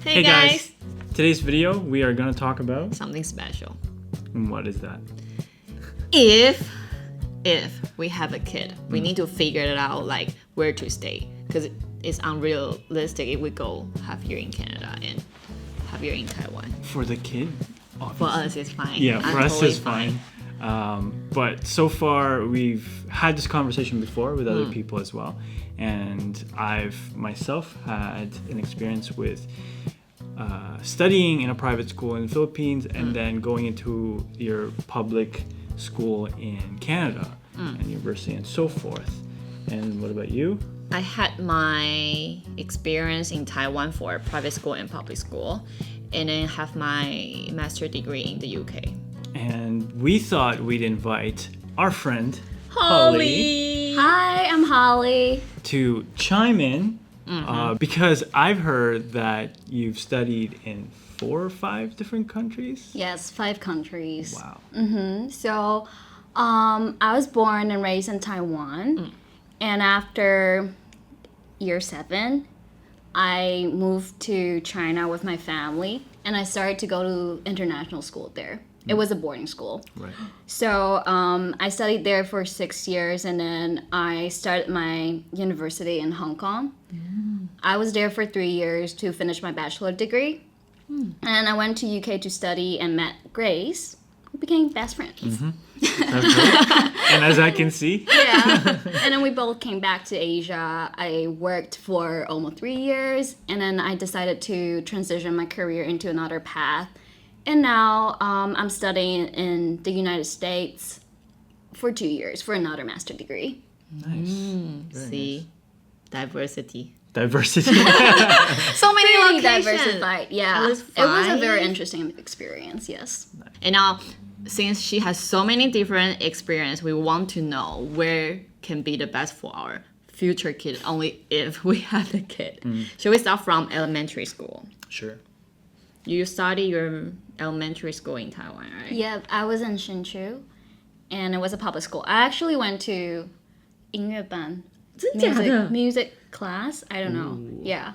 Hey guys! Today's video we are going to talk about Something special. And what is that? If we have a kid, we need to figure it out like where to stay, because it's unrealistic if we go half year in Canada and half year in Taiwan. For the kid? For us it's fine. Yeah, for us totally it's fine. But so far we've had this conversation before with other people as well, and I've myself had an experience with studying in a private school in the Philippines and then going into your public school in Canada and university and so forth. And what about you? I had my experience in Taiwan for private school and public school, and then have my master's degree in the UK. And we thought we'd invite our friend Holly Hi, I'm Holly. to chime in because I've heard that you've studied in 4 or 5 different countries. Yes, 5 countries. Wow. So, I was born and raised in Taiwan, and after year 7, I moved to China with my family, and I started to go to international school there. It was a boarding school. Right. So I studied there for 6 years, and then I started my university in Hong Kong. I was there for 3 years to finish my bachelor degree. And I went to UK to study and met Grace. We became best friends. That's great. And as I can see, Yeah. And then we both came back to Asia. I worked for almost 3 years, and then I decided to transition my career into another path. And now I'm studying in the United States for 2 years for another master's degree. nice. Very See? Diversity. Diversity. So many Pretty locations. diversified, yeah. At least It was a 5. very interesting experience, yes. And now, since she has so many different experience, we want to know where can be the best for our future kid, only if we have a kid. Should we start from elementary school? Sure. You study your elementary school in Taiwan, right? Yeah, I was in Hsinchu, and it was a public school. I actually went to 音乐班, 真假的? music class. I don't know. Yeah.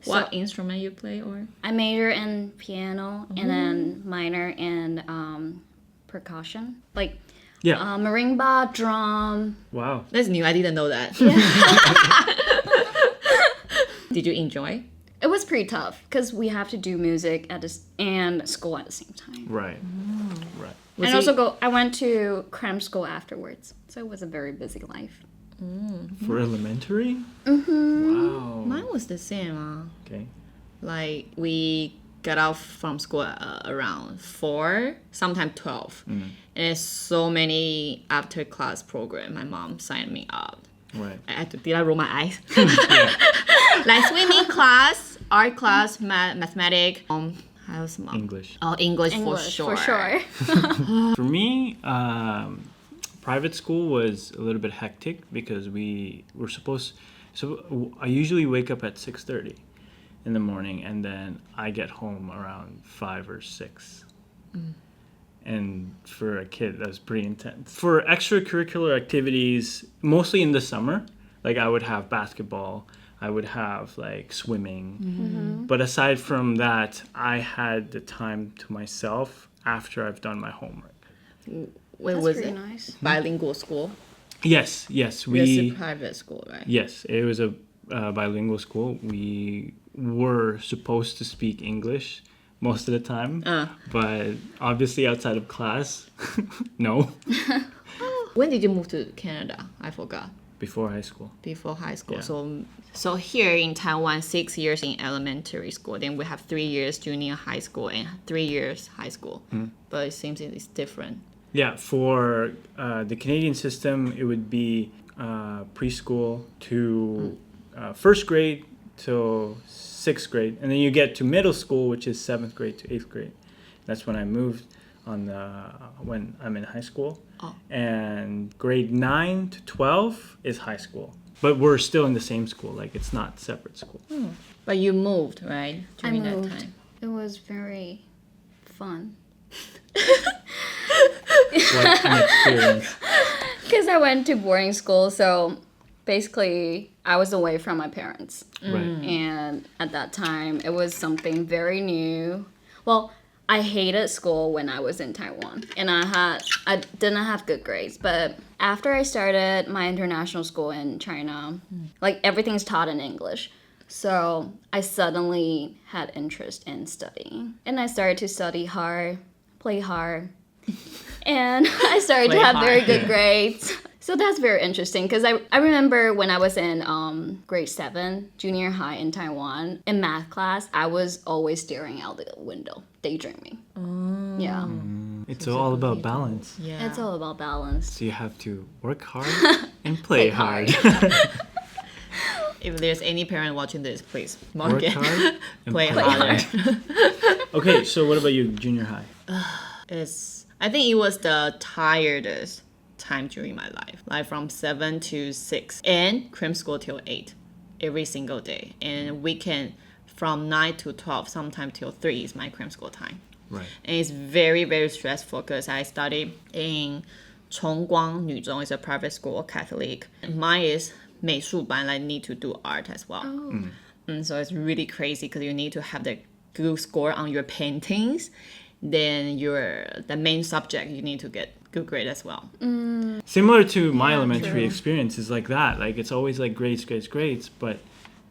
What instrument you play or? I major in piano and then minor in percussion, like Yeah. marimba, drum. Wow. That's new. I didn't know that. Did you enjoy? It was pretty tough because we have to do music and school at the same time. Right. Right. Was and it- also I went to cram school afterwards, so it was a very busy life. For elementary? Wow. Mine was the same. Okay. Like we got out from school around 4, sometimes 12. And there's so many after class program. My mom signed me up. Right. Did I roll my eyes? Like swimming class, art class, mathematics. 还有什么? English. Oh, English for For sure. sure. For me, private school was a little bit hectic because we were supposed. So I usually wake up at 6:30 in the morning, and then I get home around 5 or 6. And for a kid, that was pretty intense. For extracurricular activities, mostly in the summer, like I would have basketball, I would have like swimming. But aside from that, I had the time to myself after I've done my homework. Where That's was pretty it? nice. Bilingual school. Yes, It's a we. private school, right? Yes, it was a bilingual school. We were supposed to speak English most of the time, but obviously outside of class, no. When did you move to Canada? I forgot. Before high school. Before high school. Yeah. So here in Taiwan, 6 years in elementary school. Then we have 3 years junior high school and 3 years high school. But it seems it's different. Yeah, for the Canadian system, it would be preschool to first grade till 6th grade, and then you get to middle school, which is 7th grade to 8th grade. That's when I moved when I'm in high school. And grade 9 to 12 is high school, but we're still in the same school. Like it's not separate school. But you moved, right? I During that moved. time. It was very fun. What an experience! Because I went to boarding school, so basically I was away from my parents. Right. And at that time, it was something very new. Well, I hated school when I was in Taiwan, and I didn't have good grades. But after I started my international school in China, like everything's taught in English. So I suddenly had interest in studying, and I started to study hard, play hard, and I started to have very good grades. So that's very interesting because I remember when I was in grade 7, junior high in Taiwan, in math class, I was always staring out the window, daydreaming. Yeah. It's all about balance. Yeah. It's all about balance. So you have to work hard and play hard. If there's any parent watching this, please mark Work it. hard and Play hard. Okay, so what about you, junior high? I think it was the tiredest time during my life, like from 7 to 6 and cram school till 8 every single day, and weekend from 9 to 12, sometime till 3 is my cram school time. Right. And it's very, very stressful because I studied in Chongguang Nuzhong. It's a private school, Catholic. Mine is 美术班, I need to do art as well. So it's really crazy because you need to have the good score on your paintings. Then the main subject, you need to get good grade as well. Similar to my elementary experience is like that. Like it's always like grades, but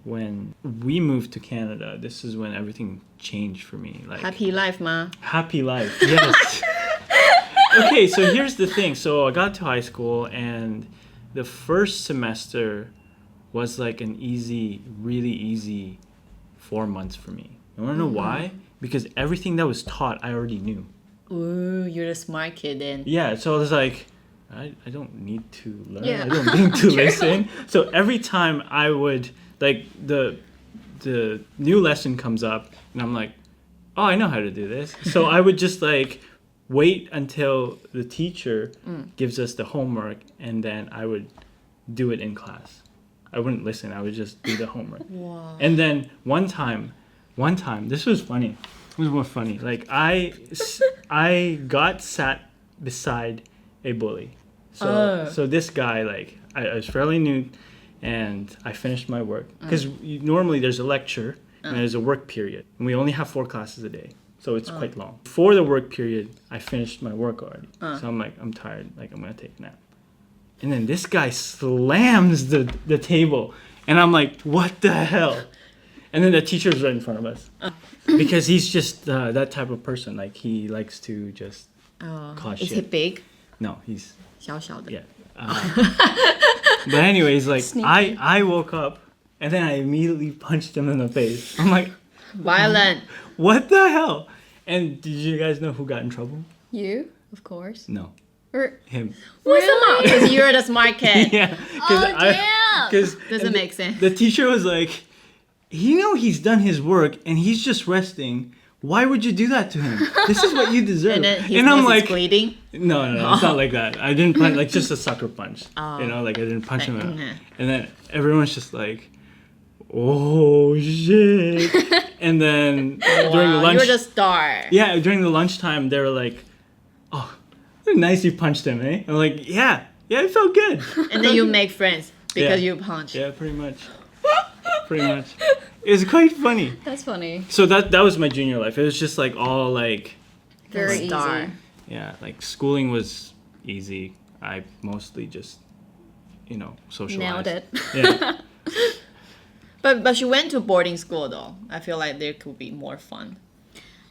when we moved to Canada, this is when everything changed for me. Like Happy life, ma. happy life. Yes. Okay, so here's the thing. So I got to high school and the first semester was like an easy, really easy 4 months for me. I want to know why? Because everything that was taught, I already knew. Ooh, you're the smart kid then. Yeah, so I was like, I don't need to learn. Yeah. I don't need to listen. So every time I would, like, the new lesson comes up, and I'm like, oh, I know how to do this. So I would just, like, wait until the teacher gives us the homework, and then I would do it in class. I wouldn't listen. I would just do the homework. Wow. And then one time, this was funny. It was more funny. Like I got sat beside a bully. So this guy, like I was fairly new, and I finished my work because normally there's a lecture and there's a work period, and we only have 4 classes a day, so it's quite long. For the work period, I finished my work already. So I'm like, I'm tired. Like I'm gonna take a nap. And then this guy slams the table, and I'm like, what the hell? And then the teacher's right in front of us. Because he's just that type of person. Like, he likes to just cause Is shit. he big? No, he's... 小小的. Yeah. But anyways, like, I woke up, and then I immediately punched him in the face. I'm like... Violent. What the hell? And did you guys know who got in trouble? You, of course. No. Or, Him. Really? Because you're the smart kid. Yeah. damn! Doesn't make sense. The teacher was like, he's done his work and he's just resting. Why would you do that to him? This is what you deserve. And then his I'm nose like, is bleeding. no, it's not like that. I didn't punch, like just a sucker punch. Like I didn't punch him out. And then everyone's just like, oh shit. And then during the lunch, You're the star. yeah, during the lunchtime, they were like, oh, nice you punched him, eh? I'm like, yeah, it felt good. And then you make friends because Yeah. you punch. Yeah, pretty much. It was quite funny. that's funny. So that was my junior life. It was just like all like, Very Star. easy. yeah, like schooling was easy. I mostly just, socialized. Nailed it. Yeah. But you went to boarding school though. I feel like there could be more fun.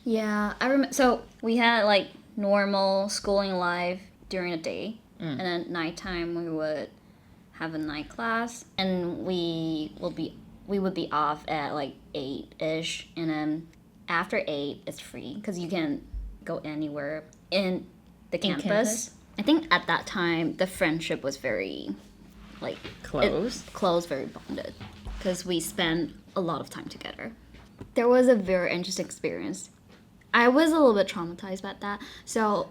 Yeah, I remember. So we had like normal schooling life during the day, and then nighttime we would have a night class, and we would be off at like 8-ish, and then after 8 it's free because you can go anywhere in the campus. campus? I think at that time the friendship was very like close, very bonded because we spent a lot of time together. There was a very interesting experience. I was a little bit traumatized by that. So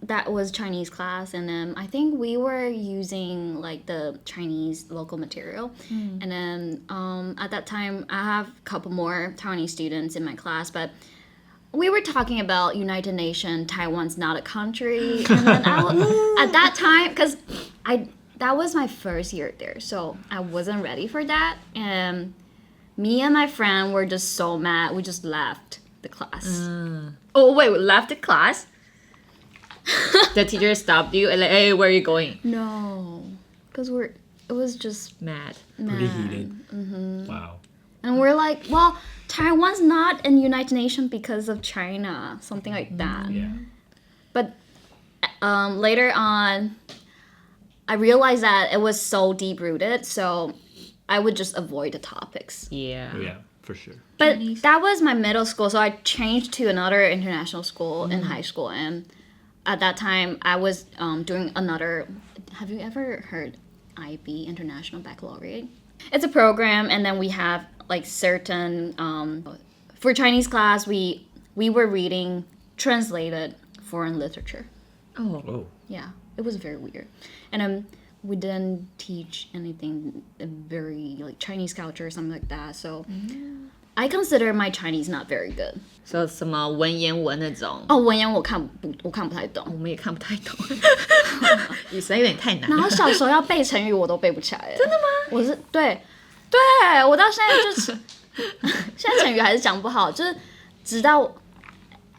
that was Chinese class, and then I think we were using like the Chinese local material. And then at that time, I have a couple more Taiwanese students in my class, but we were talking about United Nations, Taiwan's not a country. And then at that time, because that was my first year there, so I wasn't ready for that. And me and my friend were just so mad. We just left the class. Oh wait, we left the class. The teacher stopped you and like, hey, where are you going? No, because it was just Mad. Pretty mad. heated. Wow. And we're like, well, Taiwan's not in United Nations because of China, something like that. Yeah. But later on, I realized that it was so deep rooted, so I would just avoid the topics. Yeah. Yeah, for sure. But that was my middle school, so I changed to another international school in high school, and at that time I was doing another. Have you ever heard IB, International Baccalaureate? It's a program, and then we have like certain for Chinese class we were reading translated foreign literature. Oh. Yeah, it was very weird, and we didn't teach anything very like Chinese culture or something like that. So I consider my Chinese not very good. So 什么文言文那种，哦，文言我看不太懂。我们也看不太懂，语声有点太难。然后小时候要背成语我都背不起来。真的吗？我是对，我到现在就是现在成语还是讲不好，就是直到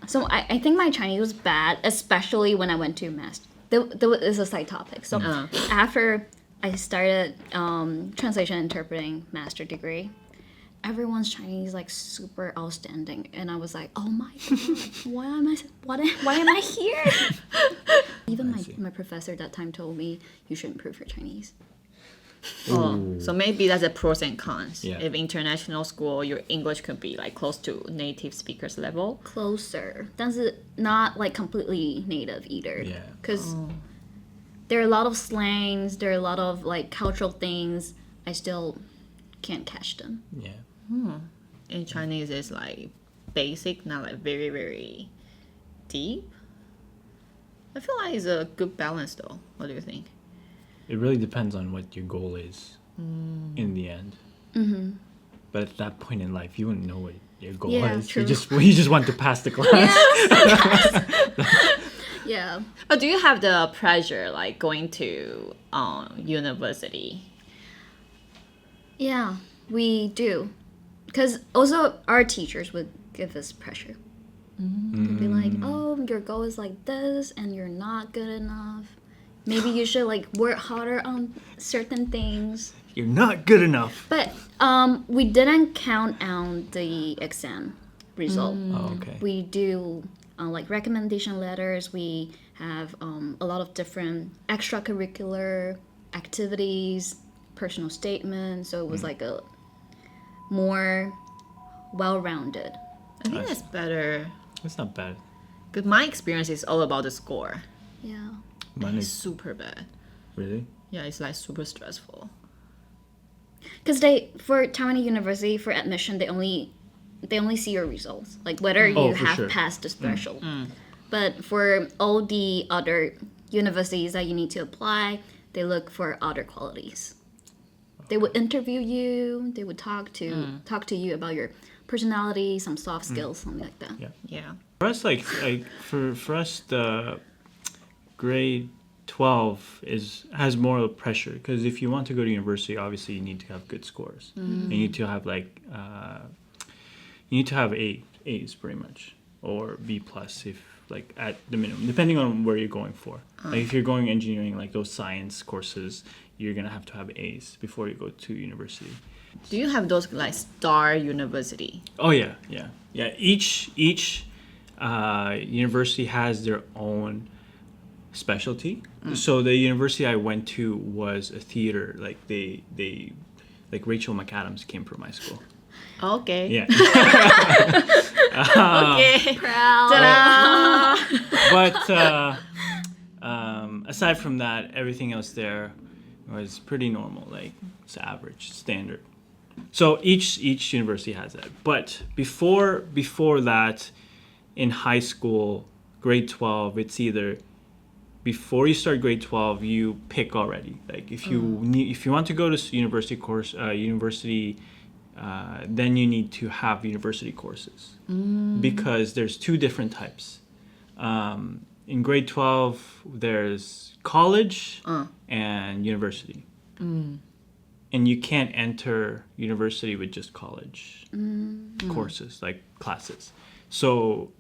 So I think my Chinese was bad, especially when I went to master. There was a side topic. So after I started translation interpreting master degree, everyone's Chinese like super outstanding, and I was like, oh my god, why am I here? Even my professor that time told me you should improve your Chinese. Oh, so maybe that's the pros and cons. Yeah. If international school, your English could be like close to native speakers level. Closer, 但是 not like completely native either. Yeah. Because there are a lot of slangs, there are a lot of like cultural things. I still can't catch them. Yeah. In Chinese, it's like basic, not like very, very deep. I feel like it's a good balance though. What do you think? It really depends on what your goal is in the end. But at that point in life, you wouldn't know what your goal Yeah, is. true. You just want to pass the class. Yeah. But do you have the pressure like going to university? Yeah, we do. Because also our teachers would give us pressure. They'd be like, oh, your goal is like this and you're not good enough. Maybe you should like work harder on certain things. You're not good enough. But we didn't count on the exam result. Oh, okay. We do like recommendation letters. We have a lot of different extracurricular activities, personal statements. So it was like a more well-rounded. I think that's better. That's not bad. Because my experience is all about the score. Yeah. Mine It's is super bad. really. Yeah, it's like super stressful. Because for Taiwan University for admission, they only see your results, like whether you for have sure. passed the threshold. But for all the other universities that you need to apply, they look for other qualities. They would interview you. They would talk to you about your personality, some soft skills, something like that. Yeah. Yeah. For us, like for us, the grade 12 has more pressure because if you want to go to university, obviously you need to have good scores. You need to have like you need to have A's pretty much, or B plus if like at the minimum, depending on where you're going for. Like if you're going engineering, like those science courses, you're gonna have to have A's before you go to university. Do you have those like star university? Oh yeah. Each university has their own specialty. So the university I went to was a theater. Like they like Rachel McAdams came from my school. Okay. Yeah. Okay. Proud. But aside from that, everything else there was pretty normal. Like it's average, standard. So each university has that. But before that, in high school, grade 12, it's either before you start grade 12, you pick already. Like if you want to go to university course, then you need to have university courses because there's two different types. in grade 12, there's college and university. And you can't enter university with just college courses, like classes. So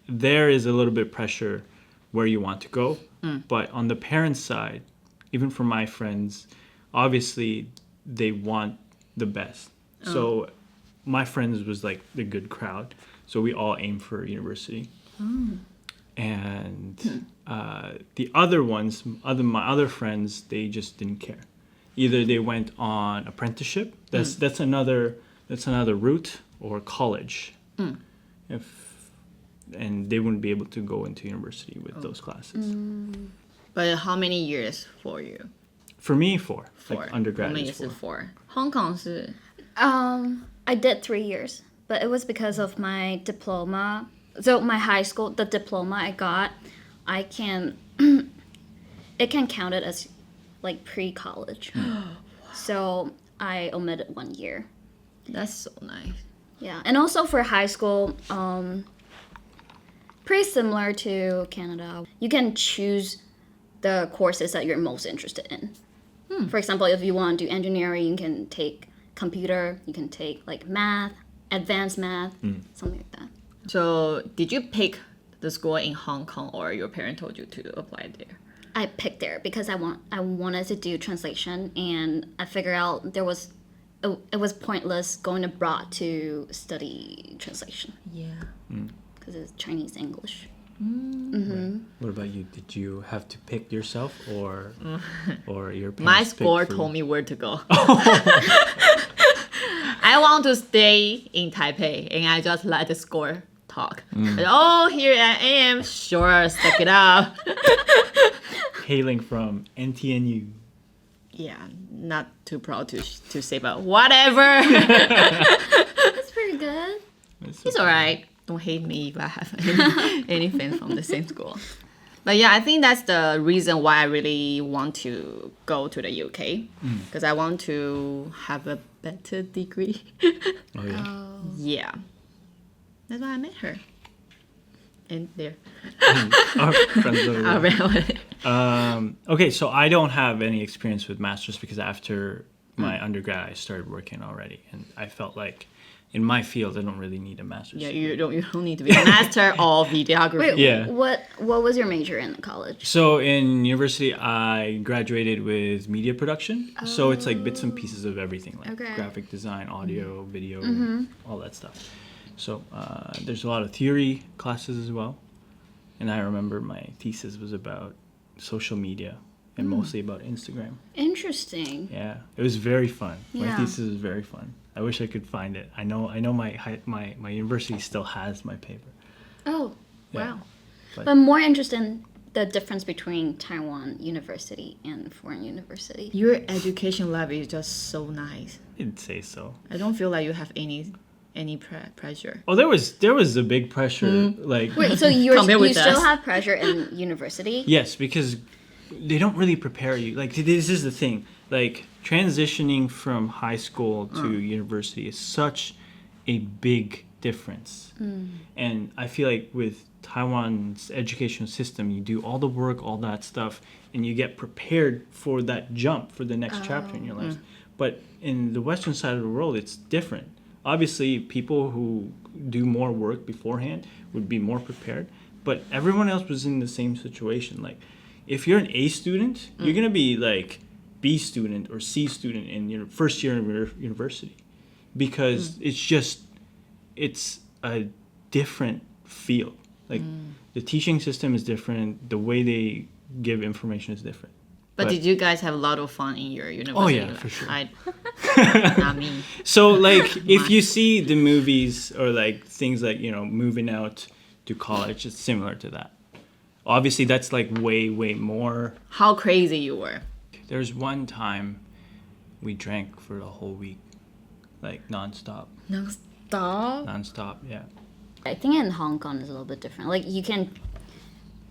there is a little bit of pressure where you want to go. But on the parents' side, even for my friends, obviously they want the best. So my friends was like the good crowd. So we all aim for university. And the other ones, my other friends, they just didn't care. Either they went on apprenticeship. That's another route, or college. And they wouldn't be able to go into university with those classes. But how many years for you? For me, 4. 4. Like undergrad 我们 is 也是 4. 4. Hong Kong 是 I did 3 years, but it was because of my diploma. So my high school, the diploma I got, it can count it as like pre-college. So I omitted 1 year. That's so nice. Yeah, and also for high school, pretty similar to Canada. You can choose the courses that you're most interested in. For example, if you want to do engineering, you can take computer, you can take like math, advanced math, something like that. So did you pick the school in Hong Kong, or your parent told you to apply there? I picked there because I wanted to do translation, and I figured out it was pointless going abroad to study translation Yeah. because it's Chinese English. What about you? Did you have to pick yourself, or your parents My picked score for you? told me where to go. I want to stay in Taipei, and I just let the score talk. But, oh, here I am. Sure, suck it up. Hailing from NTNU. Yeah, not too proud to say, but whatever. That's pretty good. It's alright. Don't hate me if I have any friends from the same school. But yeah, I think that's the reason why I really want to go to the UK. Because I want to have a better degree. Oh yeah. Yeah. That's why I met her. And there. Our friends over there. Alright. Okay, so I don't have any experience with masters because after my undergrad, I started working already, and I felt like in my field, I don't really need a master's. Yeah, you don't need to be a master of videography. Wait, Yeah. what was your major in college? So in university, I graduated with media production. So it's like bits and pieces of everything, like Okay. graphic design, audio, video, all that stuff. So there's a lot of theory classes as well. And I remember my thesis was about social media and mostly about Instagram. Interesting. Yeah, it was very fun. My Yeah. thesis was very fun. I wish I could find it. I know my university still has my paper. Oh, Yeah. wow. But- But I'm more interested in the difference between Taiwan University and foreign university. Your education level is just so nice. I didn't say so. I don't feel like you have any pressure. Oh, there was a big pressure. Like Wait, so Compare you with still us. have pressure in university? yes, because they don't really prepare you. Like this is the thing. Like transitioning from high school to university is such a big difference. And I feel like with Taiwan's education system, you do all the work, all that stuff, and you get prepared for that jump for the next chapter in your life. But in the Western side of the world, it's different. Obviously, people who do more work beforehand would be more prepared, but everyone else was in the same situation. Like, if you're an A student, you're gonna be like B student or C student in your first year of university, because it's a different field. Like, the teaching system is different. The way they give information is different. But did you guys have a lot of fun in your university? Oh, yeah, for sure. Not me. So, like, if you see the movies or, like, things like, moving out to college, it's similar to that. Obviously, that's, like, way, way more. How crazy you were. There's one time we drank for the whole week. Like, nonstop. Non-stop? Nonstop, yeah. I think in Hong Kong is a little bit different. Like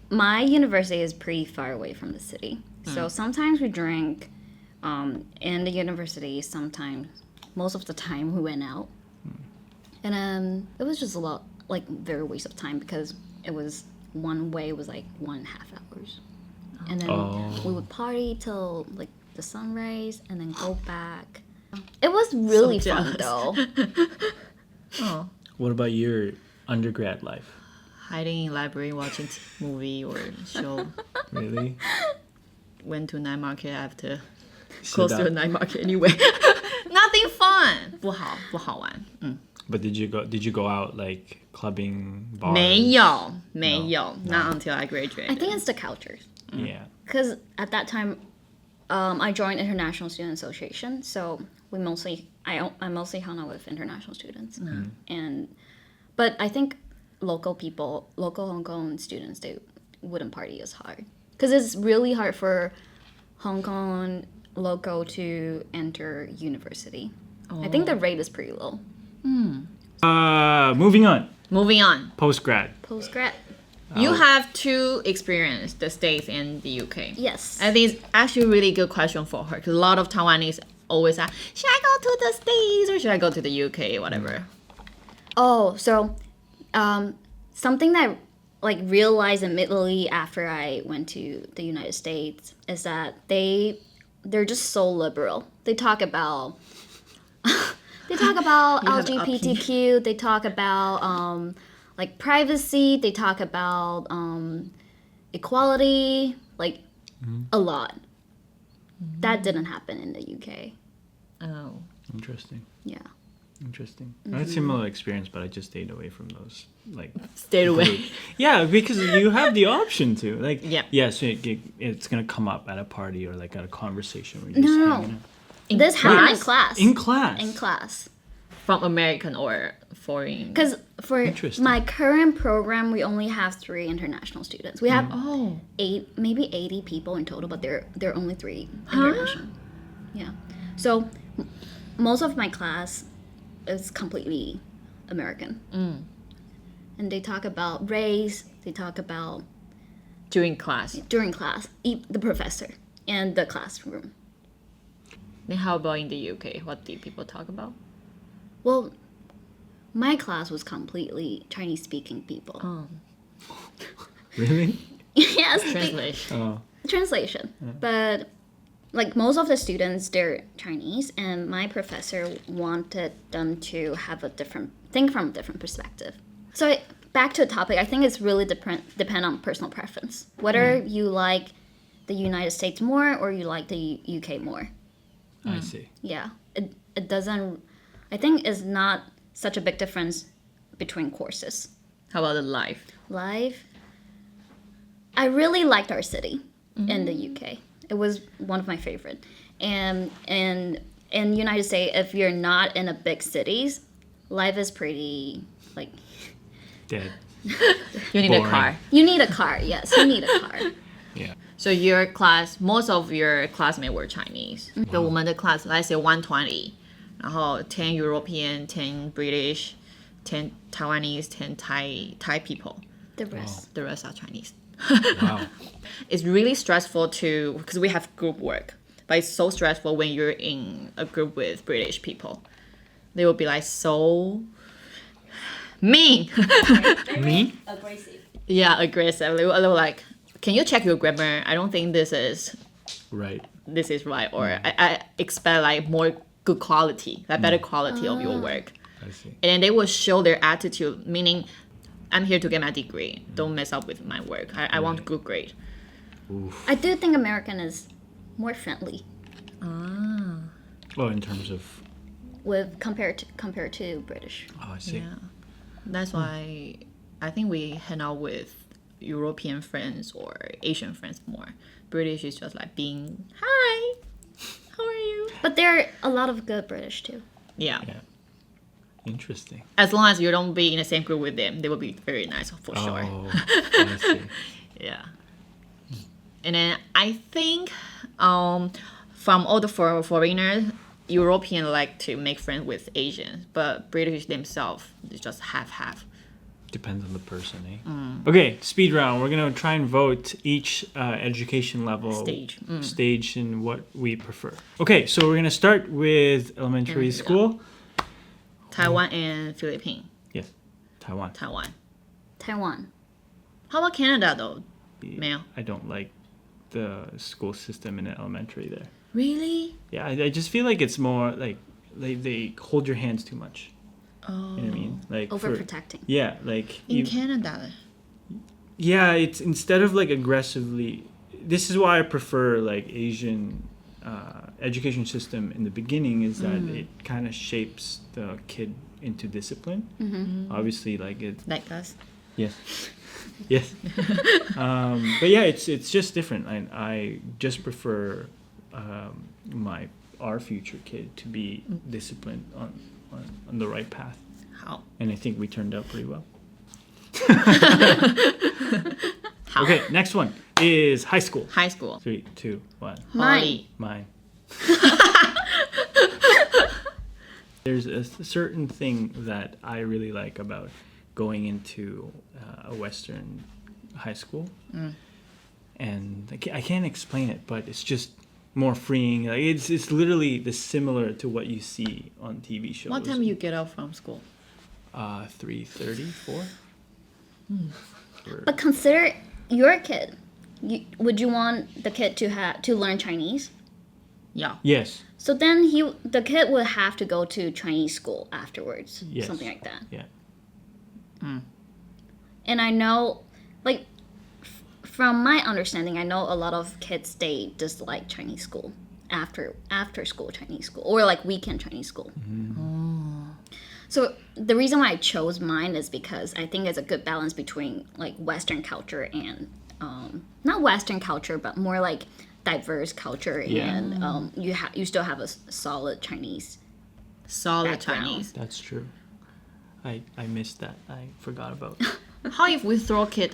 my university is pretty far away from the city. So sometimes we drink in the university, sometimes, most of the time we went out. And it was just a lot, like very waste of time because it was one way was like 1.5 hours. And then we would party till like the sunrise and then go back. It was really fun though. Oh, What about your undergrad life? hiding in library, watching movie or show. Really? Went to night market after Sit close to out. the night market anyway. Nothing fun. 不好玩. But did you go out like clubbing, bars? 没有, not until I graduated. I think it's the cultures. Yeah. Because at that time, I joined International Student Association, so I mostly hung out with international students. But I think local Hong Kong students, they wouldn't party as hard. Because it's really hard for Hong Kong local to enter university. I think the rate is pretty low. Moving on. Moving on. Postgrad. Postgrad, You have two experience, the States and the UK. yes. I think it's actually a really good question for her because a lot of Taiwanese always ask, should I go to the States or should I go to the UK, whatever. Oh, so something that I like realized immediately after I went to the United States is that they're just so liberal. They talk about have LGBTQ. They talk about like privacy. They talk about equality. Like a lot. That didn't happen in the UK. Oh. Interesting. Yeah. Interesting. I had a similar experience, but I just stayed away from those. Like, Stayed away. group. Yeah, because you have the option to. Like, Yeah. so it's gonna come up at a party or like at a conversation. Where you're just No. hanging out. This happened in class? class. In class. In class. From American or foreign. Because for Interesting. my current program, we only have 3 international students. We have Oh. maybe 80 people in total, but there are only 3 international. Yeah. So most of my class is completely American. And they talk about race. They talk about During class. during class, the professor and the classroom. Then how about in the UK? What do people talk about? Well, my class was completely Chinese-speaking people. Oh. Really? Yes. Translation. Oh. Translation. But like most of the students, they're Chinese, and my professor wanted them to have think from a different perspective. So back to the topic, I think it's really depend on personal preference. Whether you like the United States more or you like the UK more. I see. Yeah, it doesn't. I think it's not such a big difference between courses. How about the life? Life. I really liked our city in the UK. It was one of my favorite. And in United States, if you're not in a big cities, life is pretty like. Dead. You need Boring. a car. You need a car. Yes, you need a car. Yeah. So your class, most of your classmates were Chinese. 就我们的 class, let's say 120, 然后10 European, 10 British, 10 Taiwanese, 10 Thai people. The rest. The rest are Chinese. Wow. It's really stressful because we have group work, but it's so stressful when you're in a group with British people. They will be like so mean. Me? Abrasive. Yeah, aggressive. They were like, can you check your grammar? I don't think this is Right. right, or I expect like more good quality, like better quality of your work. I see. And then they will show their attitude, meaning I'm here to get my degree. Don't mess up with my work. I want good grade. Oof. I do think American is more friendly Oh, in terms of. compared to British. Oh, I see. Yeah, that's why I think we hang out with European friends or Asian friends more. British is just like being hi, how are you? But there are a lot of good British too. Yeah. Yeah. Interesting. As long as you don't be in the same group with them, they will be very nice for sure. Oh, I see. Yeah. And then I think from all the foreigners, Europeans like to make friends with Asians, but British themselves they just half. Depends on the person, eh? Okay, speed round. We're gonna try and vote each education level stage and what we prefer. Okay, so we're gonna start with elementary school. Taiwan and Philippines. Yes, Taiwan. Taiwan. Taiwan. How about Canada though? Male. I don't like the school system in the elementary there. Really? Yeah, I just feel like it's more like they hold your hands too much. Oh. You know what I mean? Like Overprotecting. Yeah, like In Canada. yeah, it's instead of like aggressively. This is why I prefer like Asian education system in the beginning is that it kind of shapes the kid into discipline. Obviously, like it. Like us. Yes. Yes. But yeah, it's just different. I just prefer our future kid to be disciplined on the right path. How? And I think we turned out pretty well. How? Okay, next one is high school. High school. 3, 2, 1. Holly. Mine. There's a certain thing that I really like about going into a Western high school. And I can't explain it, but it's just more freeing. Like it's literally similar to what you see on TV shows. What time you get out from school? 3:30, 4. But consider you're a kid. Would you want the kid to learn Chinese? Yeah. Yes. So then the kid would have to go to Chinese school afterwards, Yes. something like that. Yeah. And I know, like, from my understanding, I know a lot of kids they dislike Chinese school after school Chinese school or like weekend Chinese school. So the reason why I chose mine is because I think it's a good balance between like Western culture and not Western culture, but more like diverse culture, Yeah. and you still have a solid Chinese. Solid Background. Chinese. That's true. I missed that. I forgot about. How if we throw kid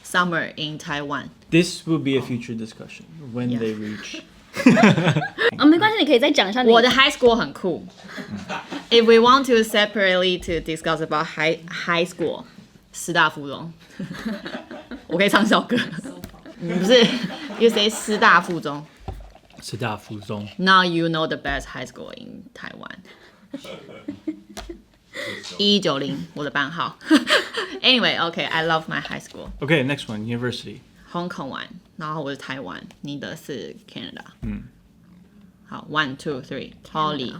summer in Taiwan? This will be a future discussion when Yeah. they reach. 没关系，你可以再讲一下你。我的 high school 很酷。If we want to separately to discuss about high school, 师大附中，我可以唱小歌。不是 ，you say 师大附中。师大附中。 Now you know the best high school in Taiwan. 1190，我的班号。Anyway, okay, I love my high school. Okay, next one, university. Hong Kong 玩，然后我是台湾，你的是 Canada。好 ，1, 2, 3, Holly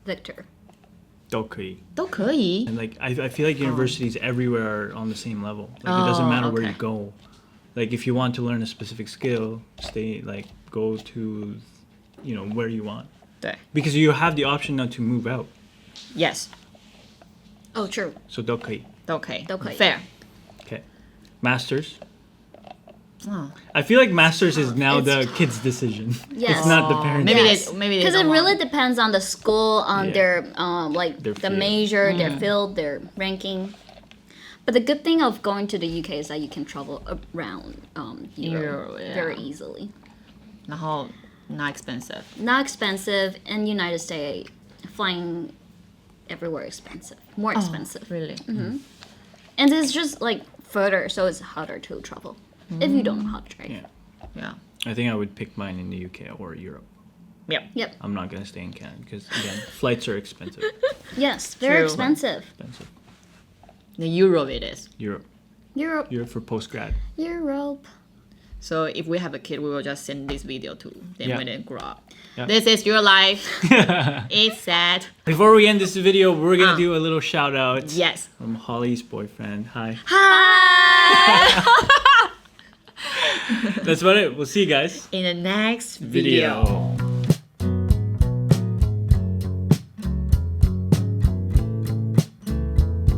Victor. 都可以。都可以。 And like I feel like universities everywhere are on the same level. Like it doesn't matter where you okay. go. Like if you want to learn a specific skill, go to, where you want. 对 Because you have the option now to move out. ，Yes， Oh, true. So 都可以。都可以，都可以 Fair。 Okay. Masters. 哦 I feel like masters is now the kid's decision. Yes. It's not the parents'. Maybe Yes. they Because it don't really want- depends on the school, on Yeah. their Their the field. major, their field, their ranking. But the good thing of going to the UK is that you can travel around Europe Europe, yeah. very easily. 然后 not expensive。 Not expensive. In the United States, flying everywhere expensive, more expensive. Really？ And it's just like further, so it's harder to travel if you don't know how to drive. Yeah. Yeah. I think I would pick mine in the UK or Europe. Yep. Yep. I'm not gonna stay in Canada because again, flights are expensive. Yes, very True. expensive. Expensive. The Europe it is. Europe. Europe. Europe for postgrad. Europe. So if we have a kid, we will just send this video to them Yeah. when they grow up. Yeah. This is your life. It's sad. Before we end this video, we're gonna do a little shout out Yes. from Holly's boyfriend. Hi. Hi. That's about it. We'll see you guys. In the next Video.